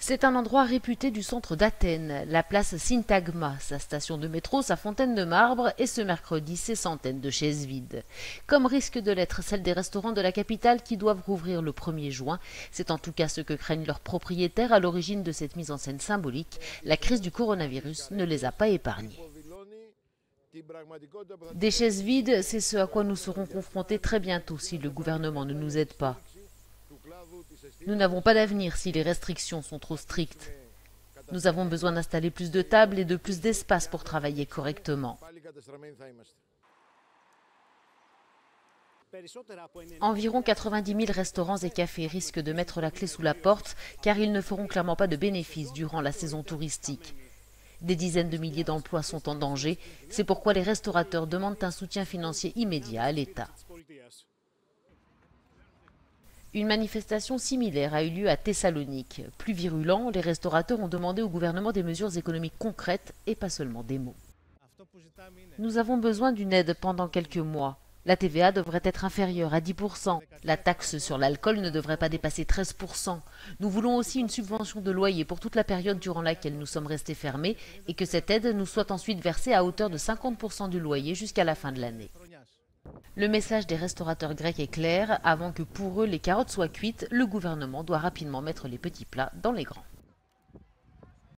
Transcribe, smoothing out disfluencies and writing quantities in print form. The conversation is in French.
C'est un endroit réputé du centre d'Athènes, la place Syntagma, sa station de métro, sa fontaine de marbre et ce mercredi ses centaines de chaises vides. Comme risque de l'être celle des restaurants de la capitale qui doivent rouvrir le 1er juin, c'est en tout cas ce que craignent leurs propriétaires à l'origine de cette mise en scène symbolique. La crise du coronavirus ne les a pas épargnés. Des chaises vides, c'est ce à quoi nous serons confrontés très bientôt si le gouvernement ne nous aide pas. Nous n'avons pas d'avenir si les restrictions sont trop strictes. Nous avons besoin d'installer plus de tables et de plus d'espace pour travailler correctement. Environ 90 000 restaurants et cafés risquent de mettre la clé sous la porte car ils ne feront clairement pas de bénéfices durant la saison touristique. Des dizaines de milliers d'emplois sont en danger, c'est pourquoi les restaurateurs demandent un soutien financier immédiat à l'État. Une manifestation similaire a eu lieu à Thessalonique. Plus virulent, les restaurateurs ont demandé au gouvernement des mesures économiques concrètes et pas seulement des mots. Nous avons besoin d'une aide pendant quelques mois. La TVA devrait être inférieure à 10%. La taxe sur l'alcool ne devrait pas dépasser 13%. Nous voulons aussi une subvention de loyer pour toute la période durant laquelle nous sommes restés fermés et que cette aide nous soit ensuite versée à hauteur de 50% du loyer jusqu'à la fin de l'année. Le message des restaurateurs grecs est clair, avant que pour eux les carottes soient cuites, le gouvernement doit rapidement mettre les petits plats dans les grands.